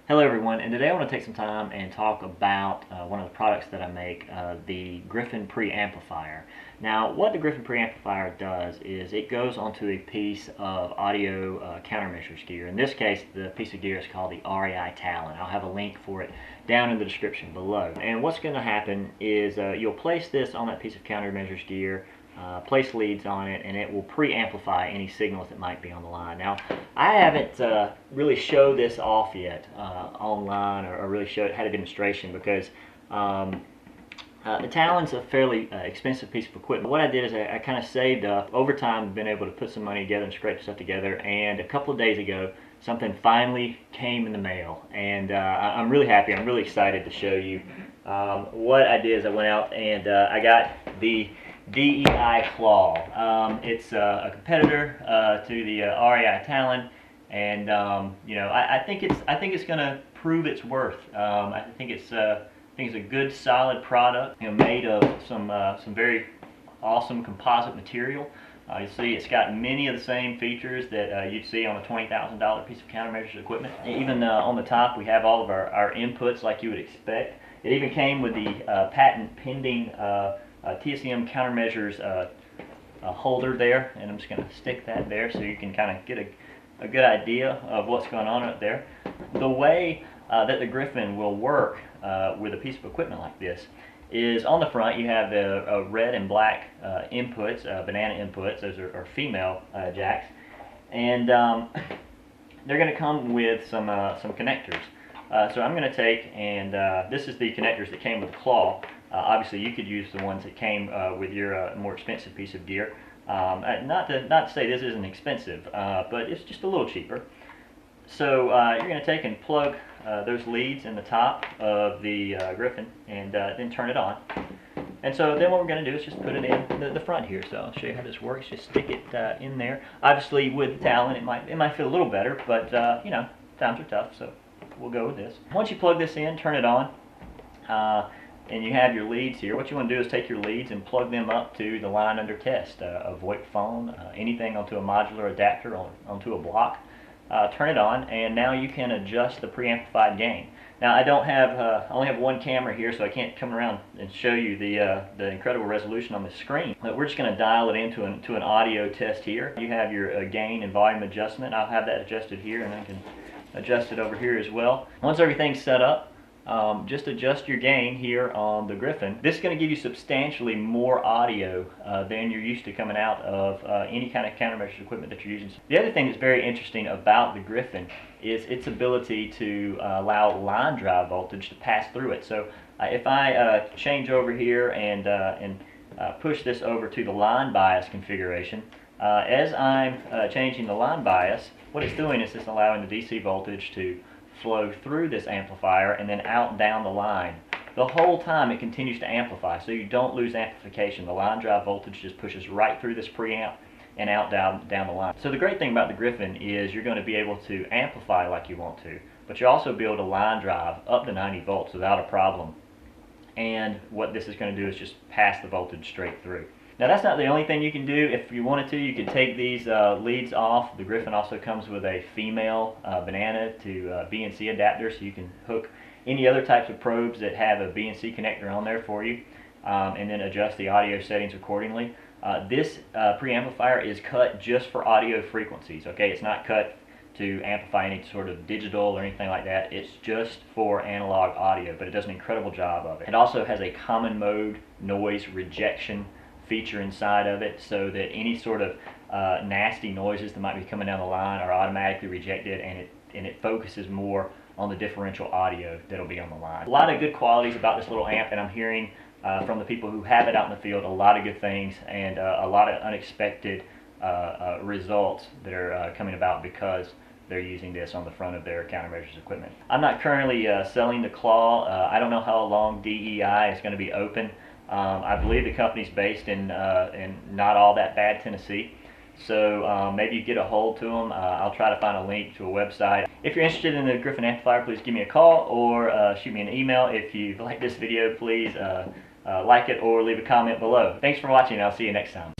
Hello everyone, and today I want to take some time and talk about one of the products that I make, the Griffin Preamplifier. Now, what the Griffin Preamplifier does is it goes onto a piece of audio countermeasures gear. In this case, the piece of gear is called the REI Talan. I'll have a link for it down in the description below. And what's going to happen is you'll place this on that piece of countermeasures gear, place leads on it, and it will preamplify any signals that might be on the line. Now, I haven't really showed this off yet online or really had a demonstration because the Talan's a fairly expensive piece of equipment. What I did is I kind of saved up. Over time, I've been able to put some money together and scrape stuff together, and a couple of days ago, something finally came in the mail, and I'm really happy. I'm really excited to show you. What I did is I went out and I got the REI Claw. It's a competitor to the REI Talan, and I think it's going to prove its worth. I think it's a good, solid product. Made of some very awesome composite material. You see, it's got many of the same features that you'd see on a $20,000 piece of countermeasures equipment. Even on the top, we have all of our inputs like you would expect. It even came with the patent pending TSM countermeasures holder there, and I'm just going to stick that there so you can kind of get a good idea of what's going on up there. The way that the Griffin will work with a piece of equipment like this is on the front you have the red and black inputs, banana inputs. Those are female jacks, and they're going to come with some connectors. So I'm going to take, and this is the connectors that came with the Claw. Obviously, you could use the ones that came with your more expensive piece of gear. Not to say this isn't expensive, but it's just a little cheaper. So you're going to take and plug those leads in the top of the Griffin, and then turn it on. And so then what we're going to do is just put it in the front here. So I'll show you how this works. Just stick it in there. Obviously, with the Talan, it might feel a little better, but times are tough, so we'll go with this. Once you plug this in, turn it on. And you have your leads here. What you want to do is take your leads and plug them up to the line under test, a VoIP phone, anything onto a modular adapter onto a block. Turn it on, and now you can adjust the preamplified gain. Now, I only have one camera here, so I can't come around and show you the incredible resolution on the screen. But we're just going to dial it into an audio test here. You have your gain and volume adjustment. I'll have that adjusted here, and I can adjust it over here as well. Once everything's set up, just adjust your gain here on the Griffin. This is going to give you substantially more audio than you're used to coming out of any kind of countermeasures equipment that you're using. The other thing that's very interesting about the Griffin is its ability to allow line drive voltage to pass through it. So if I change over here and push this over to the line bias configuration, as I'm changing the line bias, what it's doing is it's allowing the DC voltage to flow through this amplifier and then out and down the line. The whole time it continues to amplify, so you don't lose amplification. The line drive voltage just pushes right through this preamp and out down the line. So the great thing about the Griffin is you're going to be able to amplify like you want to, but you'll also be able to line drive up to 90 volts without a problem. And what this is going to do is just pass the voltage straight through. Now, that's not the only thing you can do. If you wanted to, you could take these leads off. The Griffin also comes with a female banana to BNC adapter, so you can hook any other types of probes that have a BNC connector on there for you, and then adjust the audio settings accordingly. This preamplifier is cut just for audio frequencies. Okay, it's not cut to amplify any sort of digital or anything like that. It's just for analog audio, but it does an incredible job of it. It also has a common mode noise rejection feature inside of it, so that any sort of nasty noises that might be coming down the line are automatically rejected, and it focuses more on the differential audio that'll be on the line. A lot of good qualities about this little amp, and I'm hearing from the people who have it out in the field a lot of good things, and a lot of unexpected results that are coming about because they're using this on the front of their countermeasures equipment. I'm not currently selling the Claw. I don't know how long DEI is going to be open. I believe the company's based in not all that bad Tennessee, so maybe you get a hold to them. I'll try to find a link to a website. If you're interested in the Griffin amplifier, please give me a call or shoot me an email. If you like this video, please like it or leave a comment below. Thanks for watching. I'll see you next time.